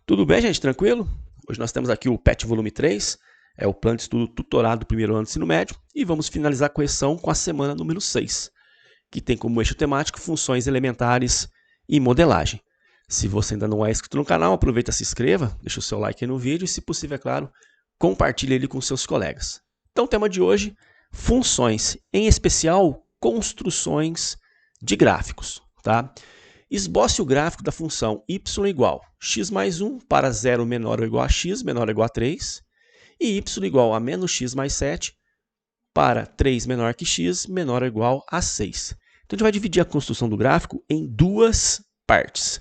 Tudo bem, gente? Tranquilo? Hoje nós temos aqui o PET Volume 3, é o Plano de Estudo Tutorado do primeiro ano do ensino médio, e vamos finalizar a correção com a semana número 6, que tem como eixo temático funções elementares e modelagem. Se você ainda não é inscrito no canal, aproveita e se inscreva, deixa o seu like aí no vídeo e, se possível, é claro, compartilhe ele com seus colegas. Então, o tema de hoje, funções, em especial, construções de gráficos, tá? Esboce o gráfico da função y igual x mais 1 para 0 menor ou igual a x menor ou igual a 3 e y igual a menos x mais 7 para 3 menor que x menor ou igual a 6. Então, a gente vai dividir a construção do gráfico em duas partes.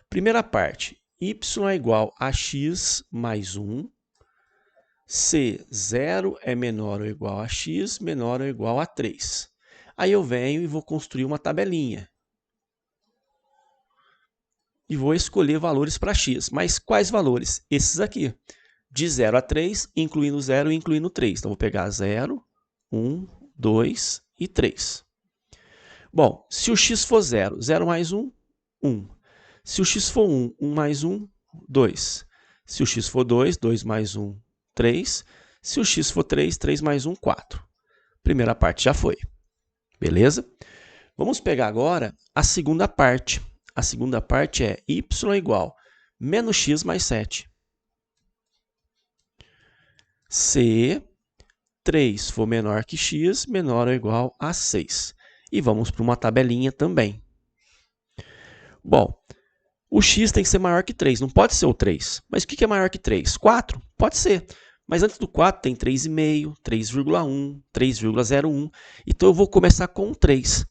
Primeira parte, y é igual a x mais 1, se 0 é menor ou igual a x menor ou igual a 3. Aí eu venho e vou construir uma tabelinha. E vou escolher valores para x. Mas quais valores? Esses aqui. De 0 a 3, incluindo 0 e incluindo 3. Então, vou pegar 0, 1, 2 e 3. Bom, se o x for 0, 0 mais 1, 1. Se o x for 1, 1 mais 1, 2. Se o x for 2, 2 mais 1, 3. Se o x for 3, 3 mais 1, 4. Primeira parte já foi. Beleza? Vamos pegar agora a segunda parte. A segunda parte é y igual menos x mais 7. Se 3 for menor que x, menor ou igual a 6. E vamos para uma tabelinha também. Bom, o x tem que ser maior que 3, não pode ser o 3. Mas o que é maior que 3? 4? Pode ser. Mas antes do 4 tem 3,5, 3,1, 3,01. Então eu vou começar com 3.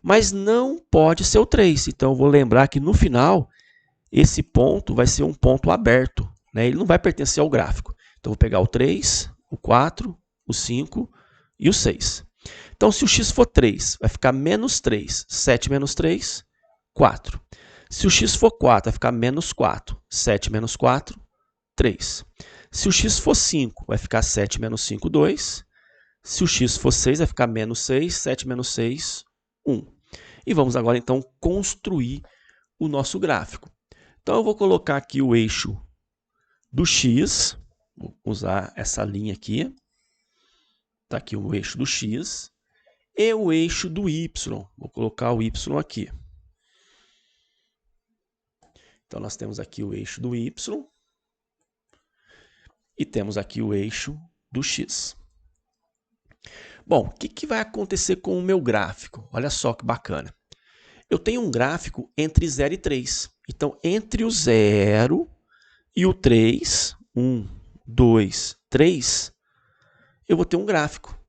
Mas não pode ser o 3. Então, eu vou lembrar que no final, esse ponto vai ser um ponto aberto, né? Ele não vai pertencer ao gráfico. Então, eu vou pegar o 3, o 4, o 5 e o 6. Então, se o x for 3, vai ficar menos 3. 7 menos 3, 4. Se o x for 4, vai ficar menos 4. 7 menos 4, 3. Se o x for 5, vai ficar 7 menos 5, 2. Se o x for 6, vai ficar menos 6. 7 menos 6, 1. E vamos agora, então, construir o nosso gráfico. Então, eu vou colocar aqui o eixo do x. Vou usar essa linha aqui. Está aqui o eixo do x. E o eixo do y. Vou colocar o y aqui. Então, nós temos aqui o eixo do y. E temos aqui o eixo do x. Bom, o que vai acontecer com o meu gráfico? Olha só que bacana. Eu tenho um gráfico entre 0 e 3. Então, entre o 0 e o 3, 1, 2, 3, eu vou ter um gráfico.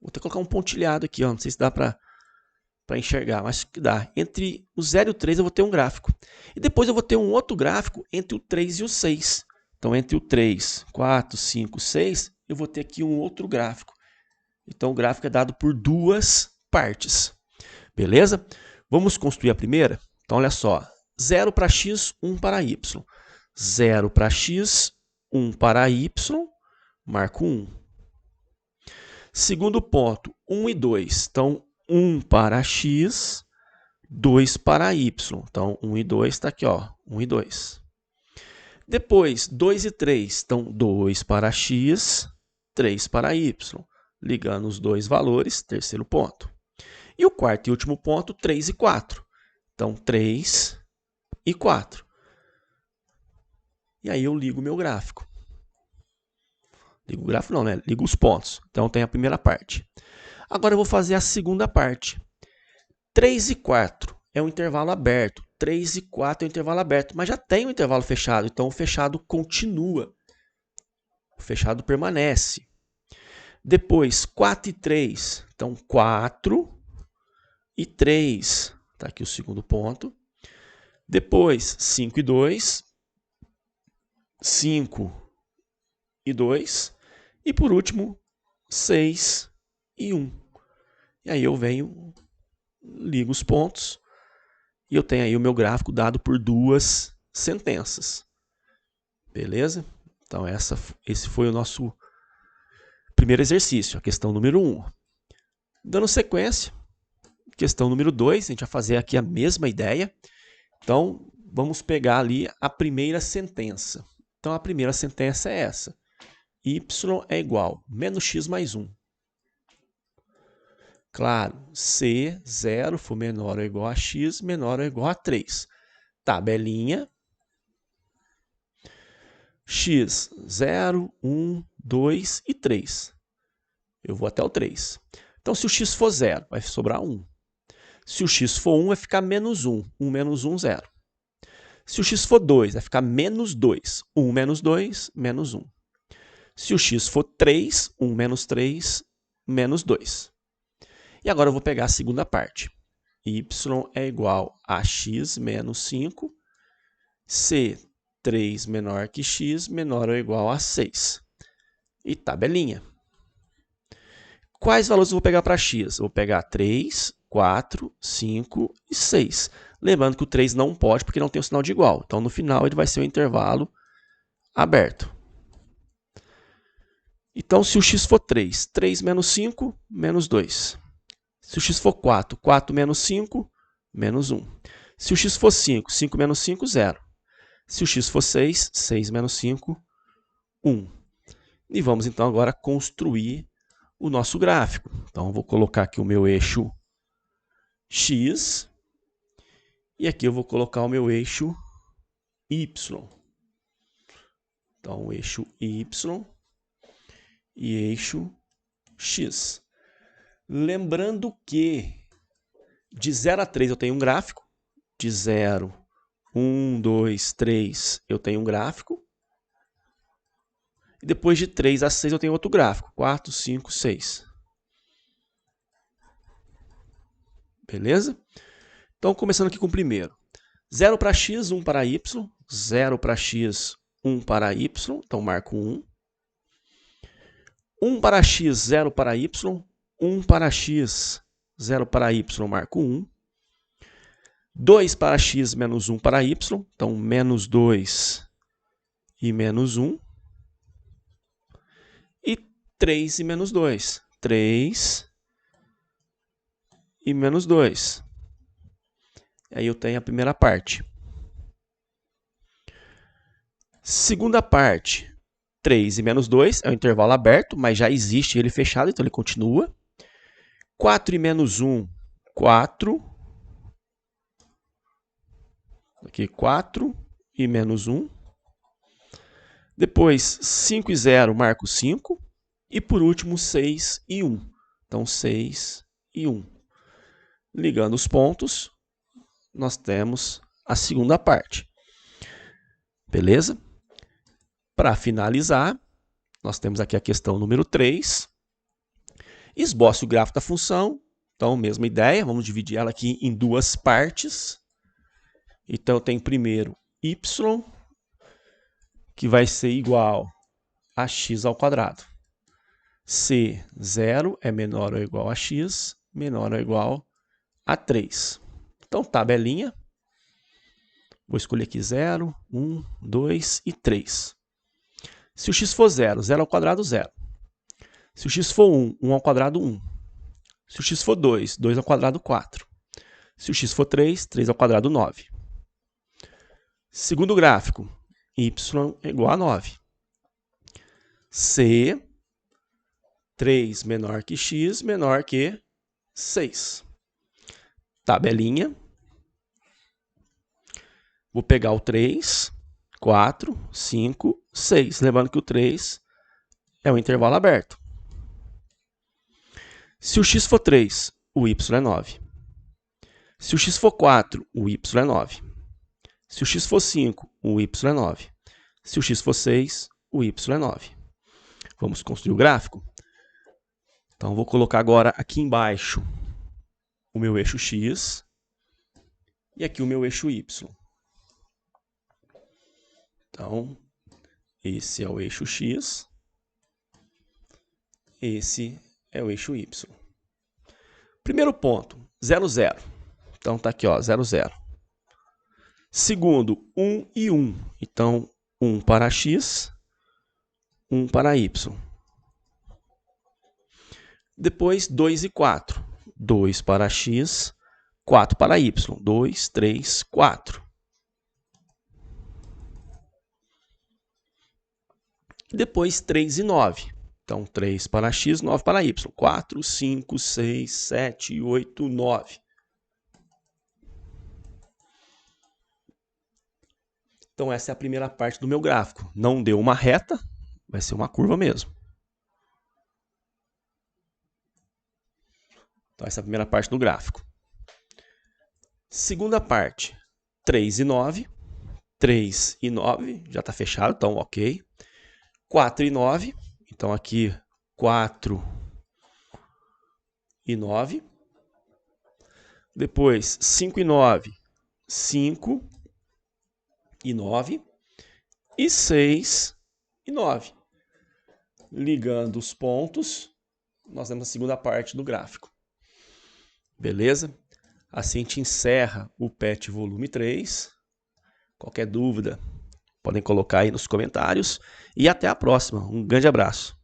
Vou ter que colocar um pontilhado aqui, ó. Não sei se dá para enxergar, mas acho que dá. Entre o 0 e o 3 eu vou ter um gráfico. E depois eu vou ter um outro gráfico entre o 3 e o 6. Então, entre o 3, 4, 5, 6, eu vou ter aqui um outro gráfico. Então, o gráfico é dado por duas partes. Beleza? Vamos construir a primeira? Então, olha só. 0 para x, 1 para y. 0 para x, 1 para y, marco 1. Segundo ponto, 1 e 2. Então, 1 para x, 2 para y. Então, 1 e 2 está aqui, ó. 1 e 2. Depois, 2 e 3. Então, 2 para x, 3 para y. Ligando os dois valores, terceiro ponto. E o quarto e último ponto, 3 e 4. Então, 3 e 4. E aí eu ligo o meu gráfico. Ligo o gráfico não, né? Ligo os pontos. Então, tem a primeira parte. Agora, eu vou fazer a segunda parte. 3 e 4 é um intervalo aberto. 3 e 4 é um intervalo aberto. Mas já tem um intervalo fechado. Então, o fechado continua. O fechado permanece. Depois, 4 e 3. Então, 4 e 3. Está aqui o segundo ponto. Depois, 5 e 2. 5 e 2. E, por último, 6 e 1. E aí eu venho, ligo os pontos. E eu tenho aí o meu gráfico dado por duas sentenças. Beleza? Então, esse foi o nosso primeiro exercício, a questão número 1. Dando sequência, questão número 2, a gente vai fazer aqui a mesma ideia. Então, vamos pegar ali a primeira sentença. Então, a primeira sentença é essa. Y é igual a menos x mais 1. Claro, se 0 for menor ou igual a x, menor ou igual a 3. Tabelinha. X, 0, 1, 2 e 3. Eu vou até o 3. Então, se o x for 0, vai sobrar 1. Se o x for 1, vai ficar menos 1. 1 menos 1, 0. Se o x for 2, vai ficar menos 2. 1 menos 2, menos 1. Se o x for 3, 1 menos 3, menos 2. E agora eu vou pegar a segunda parte. Y é igual a x menos 5, se 3 menor que x, menor ou igual a 6. E tabelinha. Quais valores eu vou pegar para x? Eu vou pegar 3, 4, 5 e 6. Lembrando que o 3 não pode porque não tem o sinal de igual. Então, no final, ele vai ser um intervalo aberto. Então, se o x for 3, 3 menos 5, menos 2. Se o x for 4, 4 menos 5, menos 1. Se o x for 5, 5 menos 5, 0. Se o x for 6, 6 menos 5, 1. E vamos, então, agora construir o nosso gráfico. Então, eu vou colocar aqui o meu eixo x. E aqui eu vou colocar o meu eixo y. Então, o eixo y e eixo x. Lembrando que de 0 a 3 eu tenho um gráfico. De 0, 1, 2, 3 eu tenho um gráfico. E depois de 3 a 6 eu tenho outro gráfico. 4, 5, 6. Beleza? Então, começando aqui com o primeiro. 0 para x, 1 para y. 0 para x, 1 para y. Então, marco 1. 1 para x, 0 para y. 1 para x, 0 para y, marco 1. 2 para x, menos 1 para y. Então, menos 2 e menos 1. E 3 e menos 2. 3 e menos 2. Aí eu tenho a primeira parte. Segunda parte, 3 e menos 2 é um intervalo aberto, mas já existe ele fechado, então ele continua. 4 e menos 1, 4. Aqui, 4 e menos 1. Depois, 5 e 0, marco 5. E por último, 6 e 1. Então, 6 e 1. Ligando os pontos, nós temos a segunda parte. Beleza? Para finalizar, nós temos aqui a questão número 3. Esboce o gráfico da função. Então, mesma ideia, vamos dividir ela aqui em duas partes. Então, eu tenho primeiro y, que vai ser igual a x ao quadrado. Se 0 é menor ou igual a x, menor ou igual a 3. Então, tabelinha. Vou escolher aqui 0, 1, 2 e 3. Se o x for 0, 0 ao quadrado, 0. Se o x for 1, 1 ao quadrado, 1. Se o x for 2, 2 ao quadrado, 4. Se o x for 3, 3 ao quadrado, 9. Segundo gráfico, y é igual a 9. Se 3 menor que x, menor que 6. Tabelinha. Vou pegar o 3, 4, 5, 6. Lembrando que o 3 é um intervalo aberto. Se o x for 3, o y é 9. Se o x for 4, o y é 9. Se o x for 5, o y é 9. Se o x for 6, o y é 9. Vamos construir o gráfico? Então, vou colocar agora aqui embaixo o meu eixo x e aqui o meu eixo y. Então, esse é o eixo x, esse é o eixo y. Primeiro ponto, 0, 0. Então, está aqui, ó, 0, 0. Segundo, 1 e 1. Então, 1 para x, 1 para y. Depois, 2 e 4. 2 para x, 4 para y. 2, 3, 4. E depois 3 e 9. Então, 3 para x, 9 para y. 4, 5, 6, 7, 8, 9. Então, essa é a primeira parte do meu gráfico. Não deu uma reta, vai ser uma curva mesmo. Então, essa é a primeira parte do gráfico. Segunda parte, 3 e 9. 3 e 9, já está fechado, então ok. 4 e 9, então aqui 4 e 9. Depois 5 e 9, 5 e 9. E 6 e 9. Ligando os pontos, nós temos a segunda parte do gráfico. Beleza? Assim a gente encerra o PET volume 3. Qualquer dúvida, podem colocar aí nos comentários. E até a próxima. Um grande abraço.